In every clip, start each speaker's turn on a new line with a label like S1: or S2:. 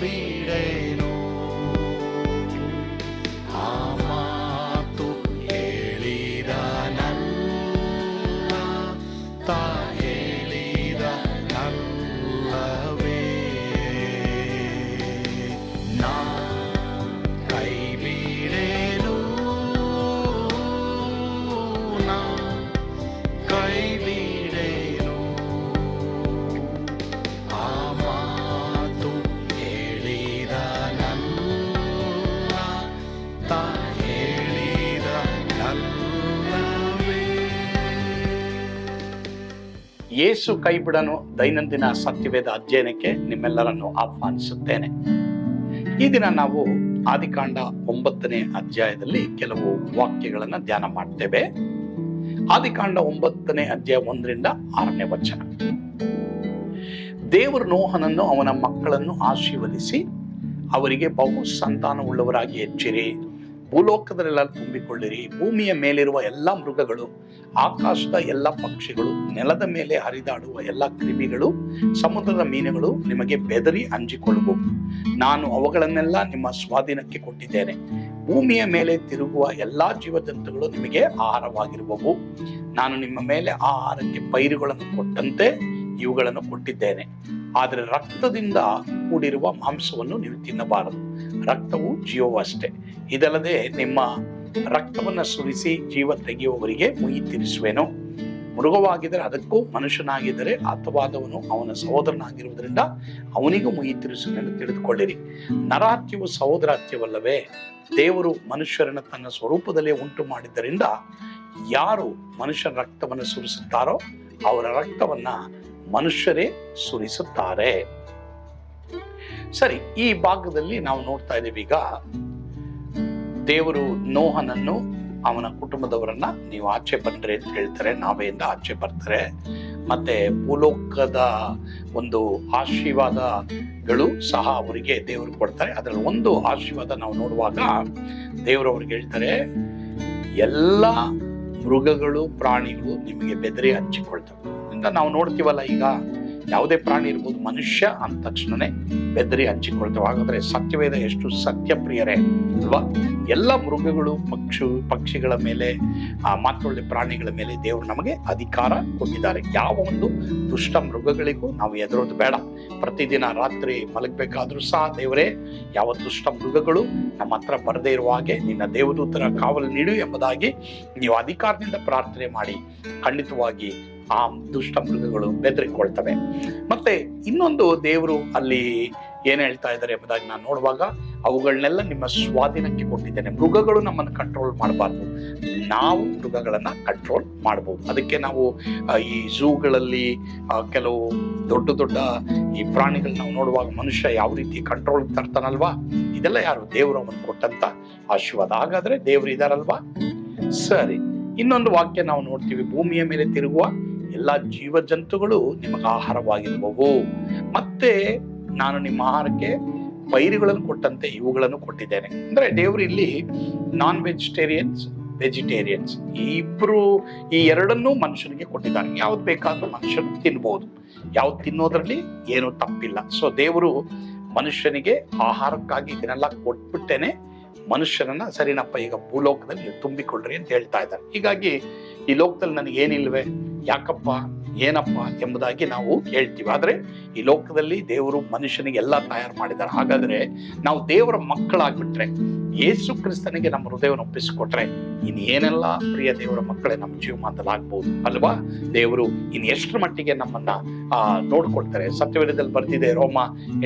S1: ಬಿಡೇನು. ಆ ಮಾತು ಹೇಳಿದ ನನ್ನ ತಾ ಹೇಳಿದ ನಲ್ಲವೇ. ನಾ ಕೈ ಬಿಡೇನು, ನಾ ಕೈ ಬಿಡೇನು. ಆ ಮಾತು ಹೇಳಿದ ನನ್ನ ತಾ ಹೇಳಿದ ನಲ್ಲವೇ. ಯೇಸು ಕೈ ಬಿಡನು ದೈನಂದಿನ ಸತ್ಯವೇದ ಅಧ್ಯಯನಕ್ಕೆ ನಿಮ್ಮೆಲ್ಲರನ್ನು ಆಹ್ವಾನಿಸುತ್ತೇನೆ. ಈ ದಿನ ನಾವು ಆದಿಕಾಂಡ 9ನೇ ಅಧ್ಯಾಯದಲ್ಲಿ ಕೆಲವು ವಾಕ್ಯಗಳನ್ನು ಧ್ಯಾನ ಮಾಡ್ತೇವೆ. ಆದಿಕಾಂಡ 9ನೇ ಅಧ್ಯಾಯ 1ರಿಂದ 6ನೇ ವಚನ. ದೇವರು ನೋಹನನ್ನು ಅವನ ಮಕ್ಕಳನ್ನು ಆಶೀರ್ವದಿಸಿ ಅವರಿಗೆ ಬಹು ಸಂತಾನವುಳ್ಳವರಾಗಿ ಹೆಚ್ಚಿರಿ, ಭೂಲೋಕದಲ್ಲೆಲ್ಲ ತುಂಬಿಕೊಳ್ಳಿರಿ, ಭೂಮಿಯ ಮೇಲಿರುವ ಎಲ್ಲ ಮೃಗಗಳು, ಆಕಾಶದ ಎಲ್ಲ ಪಕ್ಷಿಗಳು, ನೆಲದ ಮೇಲೆ ಹರಿದಾಡುವ ಎಲ್ಲ ಕ್ರಿಮಿಗಳು, ಸಮುದ್ರದ ಮೀನುಗಳು ನಿಮಗೆ ಬೆದರಿ ಅಂಜಿಕೊಳ್ಳುವು. ನಾನು ಅವುಗಳನ್ನೆಲ್ಲ ನಿಮ್ಮ ಸ್ವಾಧೀನಕ್ಕೆ ಕೊಟ್ಟಿದ್ದೇನೆ. ಭೂಮಿಯ ಮೇಲೆ ತಿರುಗುವ ಎಲ್ಲಾ ಜೀವಜಂತುಗಳು ನಿಮಗೆ ಆಹಾರವಾಗಿರುವವು. ನಾನು ನಿಮ್ಮ ಮೇಲೆ ಆಹಾರಕ್ಕೆ ಪೈರುಗಳನ್ನು ಕೊಟ್ಟಂತೆ ಇವುಗಳನ್ನು ಕೊಟ್ಟಿದ್ದೇನೆ. ಆದರೆ ರಕ್ತದಿಂದ ಕೂಡಿರುವ ಮಾಂಸವನ್ನು ನೀವು ತಿನ್ನಬಾರದು. ರಕ್ತವು ಜೀವವಷ್ಟೇ. ಇದಲ್ಲದೆ ನಿಮ್ಮ ರಕ್ತವನ್ನು ಸುರಿಸಿ ಜೀವ ತೆಗೆಯುವವರಿಗೆ ಮುಯಿ ತೀರಿಸುವೆನು. ಮೃಗವಾಗಿದ್ದರೆ ಅದಕ್ಕೂ, ಮನುಷ್ಯನಾಗಿದ್ದರೆ ಹತವಾದವನು ಅವನ ಸಹೋದರನಾಗಿರುವುದರಿಂದ ಅವನಿಗೂ ಮುಯಿ ತೀರಿಸುವೆನು ತಿಳಿದುಕೊಳ್ಳಿರಿ. ನರಹತ್ಯವು ಸಹೋದರ ಹತ್ಯವಲ್ಲವೇ? ದೇವರು ಮನುಷ್ಯರನ್ನು ತನ್ನ ಸ್ವರೂಪದಲ್ಲೇ ಉಂಟು ಮಾಡಿದ್ದರಿಂದ ಯಾರು ಮನುಷ್ಯನ ರಕ್ತವನ್ನು ಸುರಿಸುತ್ತಾರೋ ಅವರ ರಕ್ತವನ್ನ ಮನುಷ್ಯರೇ ಸುರಿಸುತ್ತಾರೆ. ಸರಿ, ಈ ಭಾಗದಲ್ಲಿ ನಾವು ನೋಡ್ತಾ ಇದ್ದೀವಿ. ಈಗ ದೇವರು ನೋಹನನ್ನು ಅವನ ಕುಟುಂಬದವರನ್ನ ನೀವು ಆಚೆ ಬನ್ರಿ ಅಂತ ಹೇಳ್ತಾರೆ. ನಾವೆಯಿಂದ ಆಚೆ ಬರ್ತಾರೆ. ಮತ್ತೆ ಭೂಲೋಕದ ಒಂದು ಆಶೀರ್ವಾದಗಳು ಸಹ ಅವರಿಗೆ ದೇವರು ಕೊಡ್ತಾರೆ. ಅದರಲ್ಲಿ ಒಂದು ಆಶೀರ್ವಾದ ನಾವು ನೋಡುವಾಗ ದೇವರು ಅವ್ರಿಗೆ ಹೇಳ್ತಾರೆ, ಎಲ್ಲ ಮೃಗಗಳು, ಪ್ರಾಣಿಗಳು ನಿಮಗೆ ಬೆದರಿ ಹಂಚಿಕೊಳ್ತವೆ ಅಂತ ನಾವು ನೋಡ್ತೀವಲ್ಲ. ಈಗ ಯಾವುದೇ ಪ್ರಾಣಿ ಇರ್ಬೋದು, ಮನುಷ್ಯ ಅಂದ ತಕ್ಷಣನೇ ಬೆದರಿ ಹಂಚಿಕೊಳ್ತೇವೆ. ಹಾಗಾದ್ರೆ ಸತ್ಯವೇದ ಎಷ್ಟು ಸತ್ಯಪ್ರಿಯರೇ ಅಲ್ವಾ? ಎಲ್ಲ ಮೃಗಗಳು, ಪಕ್ಷಿಗಳ ಮೇಲೆ, ಮಾತೊಳ್ಳೆ ಪ್ರಾಣಿಗಳ ಮೇಲೆ ದೇವರು ನಮಗೆ ಅಧಿಕಾರ ಕೊಟ್ಟಿದ್ದಾರೆ. ಯಾವ ಒಂದು ದುಷ್ಟ ಮೃಗಗಳಿಗೂ ನಾವು ಎದುರೋದು ಬೇಡ. ಪ್ರತಿದಿನ ರಾತ್ರಿ ಮಲಗಬೇಕಾದ್ರೂ ಸಹ ದೇವರೇ, ಯಾವ ದುಷ್ಟ ಮೃಗಗಳು ನಮ್ಮ ಹತ್ರ ಬರದೇ ಇರುವ ಹಾಗೆ ನಿನ್ನ ದೇವದೂತರ ಕಾವಲು ನೀಡು ಎಂಬುದಾಗಿ ನೀವು ಅಧಿಕಾರದಿಂದ ಪ್ರಾರ್ಥನೆ ಮಾಡಿ ಖಂಡಿತವಾಗಿ ಆ ದುಷ್ಟ ಮೃಗಗಳು ಬೆದರಿಕೊಳ್ತವೆ. ಮತ್ತೆ ಇನ್ನೊಂದು ದೇವರು ಅಲ್ಲಿ ಏನ್ ಹೇಳ್ತಾ ಇದ್ದಾರೆ ಎಂಬುದಾಗಿ ನಾನು ನೋಡುವಾಗ, ಅವುಗಳನ್ನೆಲ್ಲ ನಿಮ್ಮ ಸ್ವಾಧೀನಕ್ಕೆ ಕೊಟ್ಟಿದ್ದೇನೆ. ಮೃಗಗಳು ನಮ್ಮನ್ನು ಕಂಟ್ರೋಲ್ ಮಾಡಬಾರ್ದು, ನಾವು ಮೃಗಗಳನ್ನ ಕಂಟ್ರೋಲ್ ಮಾಡಬಹುದು. ಅದಕ್ಕೆ ನಾವು ಈ ಝೂಗಳಲ್ಲಿ ಕೆಲವು ದೊಡ್ಡ ದೊಡ್ಡ ಈ ಪ್ರಾಣಿಗಳು ನಾವು ನೋಡುವಾಗ ಮನುಷ್ಯ ಯಾವ ರೀತಿ ಕಂಟ್ರೋಲ್ ತರ್ತಾನಲ್ವಾ, ಇದೆಲ್ಲ ಯಾರು? ದೇವರು ಅವನು ಕೊಟ್ಟಂತ ಆಶೀರ್ವಾದ. ಹಾಗಾದ್ರೆ ದೇವರು ಇದಾರಲ್ವಾ? ಸರಿ, ಇನ್ನೊಂದು ವಾಕ್ಯ ನಾವು ನೋಡ್ತೀವಿ. ಭೂಮಿಯ ಮೇಲೆ ತಿರುಗುವ ಎಲ್ಲ ಜೀವ ಜಂತುಗಳು ನಿಮಗೆ ಆಹಾರವಾಗಿರುವವು. ಮತ್ತೆ ನಾನು ನಿಮ್ಮ ಆಹಾರಕ್ಕೆ ಪೈರುಗಳನ್ನು ಕೊಟ್ಟಂತೆ ಇವುಗಳನ್ನು ಕೊಟ್ಟಿದ್ದೇನೆ. ಅಂದ್ರೆ ದೇವರು ಇಲ್ಲಿ ನಾನ್ ವೆಜಿಟೇರಿಯನ್ಸ್, ವೆಜಿಟೇರಿಯನ್ಸ್ ಈ ಎರಡನ್ನೂ ಮನುಷ್ಯನಿಗೆ ಕೊಟ್ಟಿದ್ದಾರೆ. ಯಾವ್ದು ಬೇಕಾದ್ರೂ ಮನುಷ್ಯನು ತಿನ್ಬಹುದು, ಯಾವ್ದು ತಿನ್ನೋದ್ರಲ್ಲಿ ಏನು ತಪ್ಪಿಲ್ಲ. ಸೊ ದೇವರು ಮನುಷ್ಯನಿಗೆ ಆಹಾರಕ್ಕಾಗಿ ಇದನ್ನೆಲ್ಲ ಕೊಟ್ಬಿಟ್ಟೇನೆ ಮನುಷ್ಯನನ್ನ ಸರಿನಪ್ಪ ಈಗ ಭೂಲೋಕದಲ್ಲಿ ನೀವು ತುಂಬಿಕೊಳ್ಳ್ರಿ ಅಂತ ಹೇಳ್ತಾ ಇದ್ದಾರೆ. ಹೀಗಾಗಿ ಈ ಲೋಕದಲ್ಲಿ ನನಗೆ ಏನಿಲ್ವೇ, ಯಾಕಪ್ಪ, ಏನಪ್ಪ ಎಂಬುದಾಗಿ ನಾವು ಹೇಳ್ತೀವಿ. ಆದ್ರೆ ಈ ಲೋಕದಲ್ಲಿ ದೇವರು ಮನುಷ್ಯನಿಗೆ ಎಲ್ಲ ತಯಾರು ಮಾಡಿದ್ದಾರೆ. ಹಾಗಾದ್ರೆ ನಾವು ದೇವರ ಮಕ್ಕಳಾಗ್ಬಿಟ್ರೆ, ಯೇಸು ಕ್ರಿಸ್ತನಿಗೆ ನಮ್ಮ ಹೃದಯವನ್ನು ಒಪ್ಪಿಸಿಕೊಟ್ರೆ, ಇನ್ನೇನೆಲ್ಲ ಪ್ರಿಯ ದೇವರ ಮಕ್ಕಳೇ ನಮ್ಮ ಜೀವಮಾನದಲ್ಲಿ ಆಗ್ಬಹುದು ಅಲ್ವಾ? ದೇವರು ಇನ್ನು ಎಷ್ಟರ ಮಟ್ಟಿಗೆ ನಮ್ಮನ್ನ ನೋಡ್ಕೊಳ್ತಾರೆ. ಸತ್ಯವೇದದಲ್ಲಿ ಬರ್ತಿದೆ, ರೋಮ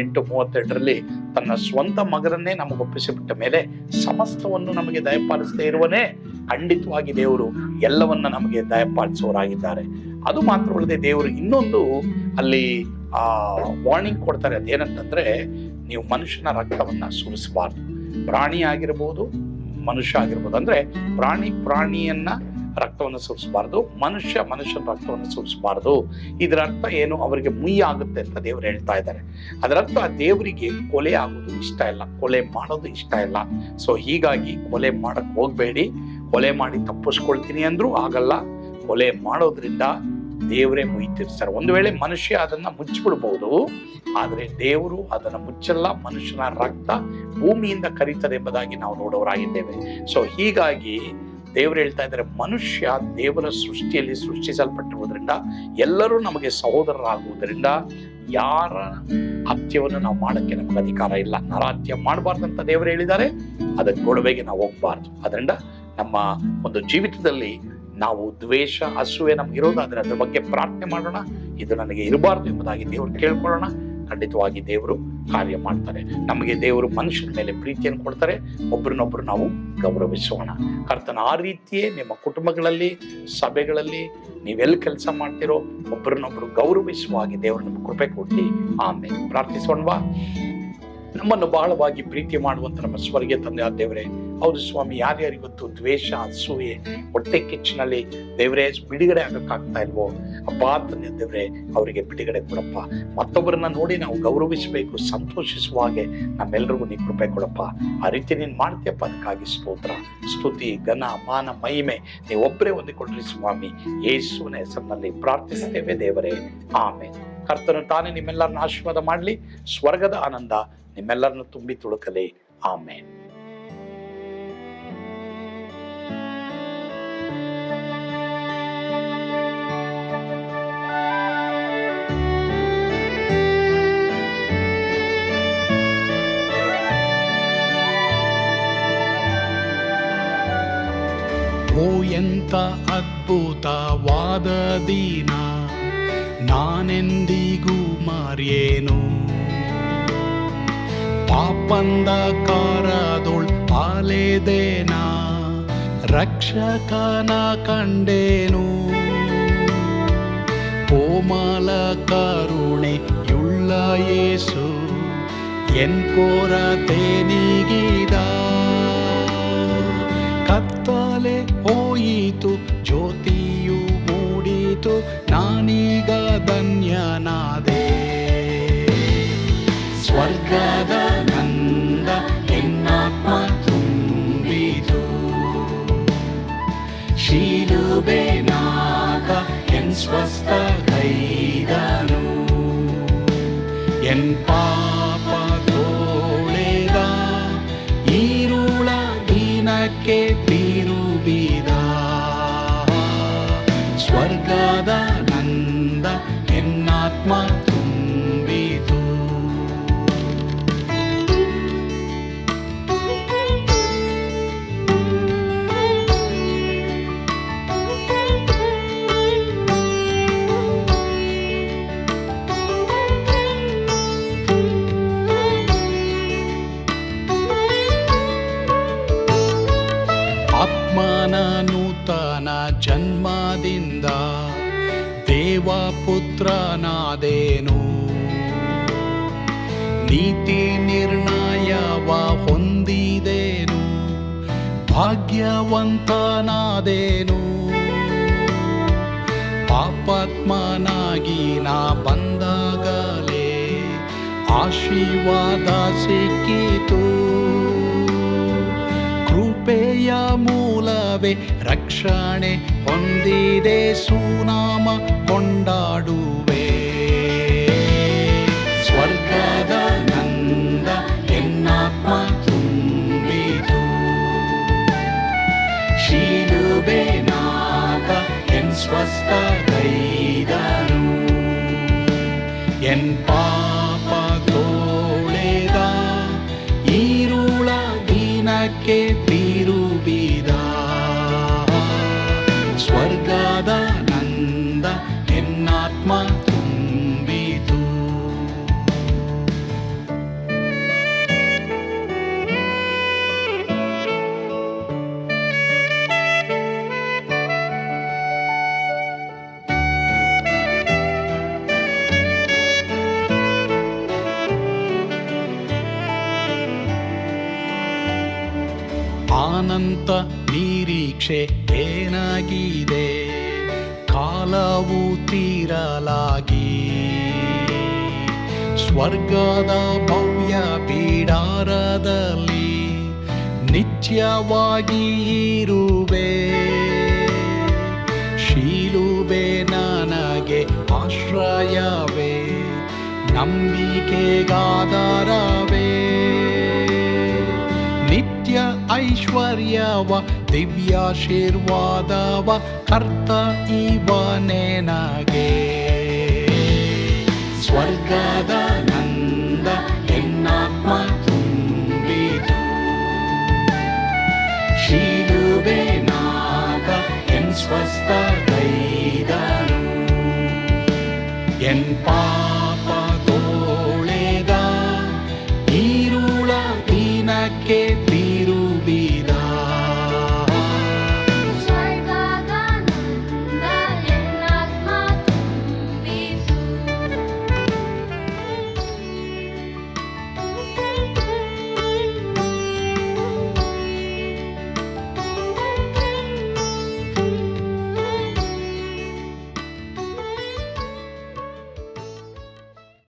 S1: 8:32 ತನ್ನ ಸ್ವಂತ ಮಗನನ್ನೇ ನಮಗೆ ಒಪ್ಪಿಸಿಬಿಟ್ಟ ಮೇಲೆ ಸಮಸ್ತವನ್ನು ನಮಗೆ ದಯಪಾಲಿಸದೇ ಇರುವನೇ ಖಂಡಿತವಾಗಿ ದೇವರು ಎಲ್ಲವನ್ನ ನಮಗೆ ದಯಪಾಲಿಸುವವರಾಗಿದ್ದಾರೆ. ಅದು ಮಾತ್ರವಲ್ಲದೆ ದೇವರು ಇನ್ನೊಂದು ಅಲ್ಲಿ ವಾರ್ನಿಂಗ್ ಕೊಡ್ತಾರೆ. ಅದೇನಂತಂದ್ರೆ, ನೀವು ಮನುಷ್ಯನ ರಕ್ತವನ್ನ ಸುರಿಸಬಾರ್ದು. ಪ್ರಾಣಿ ಆಗಿರ್ಬೋದು, ಮನುಷ್ಯ ಆಗಿರ್ಬೋದು. ಅಂದ್ರೆ ಪ್ರಾಣಿಯನ್ನ ರಕ್ತವನ್ನು ಸುರಿಸಬಾರ್ದು, ಮನುಷ್ಯನ ರಕ್ತವನ್ನು ಸುರಿಸಬಾರ್ದು. ಇದರ ಅರ್ಥ ಏನು? ಅವರಿಗೆ ಮುಯ್ಯಿ ಆಗುತ್ತೆ ಅಂತ ದೇವರು ಹೇಳ್ತಾ ಇದ್ದಾರೆ. ಅದರರ್ಥ ದೇವರಿಗೆ ಕೊಲೆ ಆಗೋದು ಇಷ್ಟ ಇಲ್ಲ, ಕೊಲೆ ಮಾಡೋದು ಇಷ್ಟ ಇಲ್ಲ. ಸೊ ಹೀಗಾಗಿ ಕೊಲೆ ಮಾಡಕ್ ಹೋಗ್ಬೇಡಿ. ಕೊಲೆ ಮಾಡಿ ತಪ್ಪಿಸ್ಕೊಳ್ತೀನಿ ಅಂದ್ರೂ ಆಗಲ್ಲ. ಕೊಲೆ ಮಾಡೋದ್ರಿಂದ ದೇವರೇ ಮುಯ್ತಿರ್ತಾರೆ. ಒಂದು ವೇಳೆ ಮನುಷ್ಯ ಅದನ್ನ ಮುಚ್ಚಿಬಿಡ್ಬಹುದು, ಆದ್ರೆ ದೇವರು ಅದನ್ನ ಮುಚ್ಚಲ್ಲ. ಮನುಷ್ಯನ ರಕ್ತ ಭೂಮಿಯಿಂದ ಕರೀತದೆ ಎಂಬುದಾಗಿ ನಾವು ನೋಡೋರಾಗಿದ್ದೇವೆ. ಸೊ ಹೀಗಾಗಿ ದೇವರು ಹೇಳ್ತಾ ಇದ್ದಾರೆ, ಮನುಷ್ಯ ದೇವರ ಸೃಷ್ಟಿಯಲ್ಲಿ ಸೃಷ್ಟಿಸಲ್ಪಟ್ಟಿರುವುದರಿಂದ ಎಲ್ಲರೂ ನಮಗೆ ಸಹೋದರರಾಗುವುದರಿಂದ ಯಾರ ಹತ್ಯವನ್ನು ನಾವು ಮಾಡಕ್ಕೆ ನಮ್ಗೆ ಅಧಿಕಾರ ಇಲ್ಲ. ನರಹತ್ಯೆ ಮಾಡಬಾರ್ದಂತ ದೇವರು ಹೇಳಿದ್ದಾರೆ, ಅದಕ್ಕೆ ಗೊಡವೆಗೆ ನಾವು ಹೋಗ್ಬಾರ್ದು. ಅದರಿಂದ ನಮ್ಮ ಒಂದು ಜೀವಿತದಲ್ಲಿ ನಾವು ದ್ವೇಷ, ಅಸೂಯೆ ನಮ್ಗೆ ಇರೋದಾದ್ರೆ ಅದ್ರ ಬಗ್ಗೆ ಪ್ರಾರ್ಥನೆ ಮಾಡೋಣ. ಇದು ನನಗೆ ಇರಬಾರ್ದು ಎಂಬುದಾಗಿ ದೇವರು ಕೇಳ್ಕೊಳ್ಳೋಣ. ಖಂಡಿತವಾಗಿ ದೇವರು ಕಾರ್ಯ ಮಾಡ್ತಾರೆ. ನಮಗೆ ದೇವರು ಮನುಷ್ಯನ ಮೇಲೆ ಪ್ರೀತಿಯನ್ನು ಕೊಡ್ತಾರೆ. ಒಬ್ರನ್ನೊಬ್ರು ನಾವು ಗೌರವಿಸೋಣ. ಕರ್ತನ ಆ ರೀತಿಯೇ ನಿಮ್ಮ ಕುಟುಂಬಗಳಲ್ಲಿ, ಸಭೆಗಳಲ್ಲಿ ನೀವೆಲ್ಲಿ ಕೆಲಸ ಮಾಡ್ತಿರೋ ಒಬ್ರನ್ನೊಬ್ರು ಗೌರವಿಸುವ ಹಾಗೆ ದೇವರು ನಮ್ಗೆ ಕೃಪೆ ಕೊಡ್ಲಿ. ಆಮೇಲೆ ಪ್ರಾರ್ಥಿಸೋಣವಾ? ನಮ್ಮನ್ನು ಬಹಳವಾಗಿ ಪ್ರೀತಿ ಮಾಡುವಂತ ನಮ್ಮ ಸ್ವರ್ಗೀಯ ತಂದೆ ಆದ ದೇವರೇ, ಹೌದು ಸ್ವಾಮಿ, ಯಾರ್ಯಾರಿಗೊತ್ತು ದ್ವೇಷ, ಅಸೂಯೆ, ಹೊಟ್ಟೆ ಕಿಚ್ಚಿನಲ್ಲಿ ದೇವರೇ ಬಿಡುಗಡೆ ಆಗಕ್ಕಾಗ್ತಾ ಇಲ್ವೋ ಅಪ್ಪ ತಂದೆ ದೇವರೇ, ಅವರಿಗೆ ಬಿಡುಗಡೆ ಕೊಡಪ್ಪ. ಮತ್ತೊಬ್ಬರನ್ನ ನೋಡಿ ನಾವು ಗೌರವಿಸಬೇಕು, ಸಂತೋಷಿಸುವ ಹಾಗೆ ನಮ್ಮೆಲ್ಲರಿಗೂ ನೀ ಕೃಪೆ ಕೊಡಪ್ಪ. ಆ ರೀತಿ ನೀನು ಮಾಡ್ತೀಯಪ್ಪ, ಅದಕ್ಕಾಗಿ ಸ್ತೋತ್ರ, ಸ್ತುತಿ, ಘನ, ಮಾನ, ಮಹಿಮೆ ನೀವು ಒಬ್ಬರೇ ಹೊಂದಿಕೊಡ್ರಿ ಸ್ವಾಮಿ. ಯೇಸುವಿನ ಹೆಸರಿನಲ್ಲಿ ಪ್ರಾರ್ಥಿಸ್ತೇವೆ ದೇವರೇ, ಆಮೇಲೆ. ಕರ್ತನು ತಾನೇ ನಿಮ್ಮೆಲ್ಲರನ್ನ ಆಶೀರ್ವಾದ ಮಾಡಲಿ. ಸ್ವರ್ಗದ ಆನಂದ ನಿಮ್ಮೆಲ್ಲರನ್ನು ತುಂಬಿ ತುಳುಕಲಿ. ಆಮೇನ್.
S2: ಓ ಎಂತ ಅದ್ಭುತವಾದ ದಿನ, ನಾನೆಂದಿಗೂ ಮರೆಯೇನು. ಪಾಪಂಧಕಾರದೊಳ್ ಅಲೆದೇನ, ರಕ್ಷಕನ ಕಂಡೇನು. ಕೋಮಲ ಕರುಣೆಯುಳ್ಳ ಯೇಸು ಎನ್ ಕೊರತೆ ನೀಗಿದ. ಕತ್ತಲೆ ಹೋಯಿತು, ಜ್ಯೋತಿಯು ಮೂಡಿತು, ನಾನೀಗ ಧನ್ಯನಾದೆ. ಸ್ವರ್ಗದ ನಂದ ಎನ್ನಾತ್ಮ ತುಂಬಿತು, ಶಿಲುಬೆನಾಗ ಎನ್ ಸ್ವಸ್ಥ ಗೈದನು. ಎನ್ ಪಾಪ ತೋಳೆದ, ಈರುಳ ದಿನಕ್ಕೆ ತಿರುಗಿದ. ಸ್ವರ್ಗದ ನಂದ ಎನ್ನಾತ್ಮ ತುಂಬಿತು. ಆತ್ಮನ ನೂತನ ಜನ್ಮದಿಂದ ದೇವಪುತ್ರನಾದೇನು. ನೀತಿ ನಿರ್ಣಯವ ಹೊಂದಿದೇನು, ಭಾಗ್ಯವಂತನಾದೇನು. ಪಾಪಾತ್ಮನಾಗಿ ನಾ ಬಂದಾಗಲೇ ಆಶೀರ್ವಾದ ಸಿಕ್ಕಿತು. ಕೃಪೆಯ ಮೂಲವೇ ರಕ್ಷಣೆ ಹೊಂದಿದೆ, ಸುನಾಮ ಕೊಂಡಾಡುವೆ. ಸ್ವರ್ಗದ ನಂದ ಎನ್ನಾತ್ಮ ತುಂಬಿತು, ಶಿಲುಬೆನಾಗ ಎನ್ ಸ್ವಸ್ಥ ಗೈದನು. ಎನ್ ಪಾಪ ತೋಳೆದ, ಈರುಳ ದಿನಕ್ಕೆ ತಿರುಗಿದ. ಸ್ವರ್ಗದ ನಂದ ಎನ್ನಾತ್ಮ ತುಂಬಿತು. ಅನಂತ ನಿರೀಕ್ಷೆ ಏನಾಗಿದೆ, ಕಾಲವು ತೀರಲಾಗಿ. ಸ್ವರ್ಗದ ಭವ್ಯ ಪೀಡಾರದಲ್ಲಿ ನಿತ್ಯವಾಗಿ ಇರುವೆ. ಶಿಲುಬೆ ನನಗೆ ನಂಬಿಕೆಗಾದರವೇ. ನಿತ್ಯ ಐಶ್ವರ್ಯವ ದಿವ್ಯಾಶೀರ್ವಾದವ ಕರ್ತ ಇವನೇ ನಗೆ. ಸ್ವರ್ಗದ ನಂದ ಎನ್ನಾತ್ಮ ತುಂಬಿತು, ಶಿಲುಬೆನಾಗ ಎನ್ ಸ್ವಸ್ಥ ಗೈದನು. ಎನ್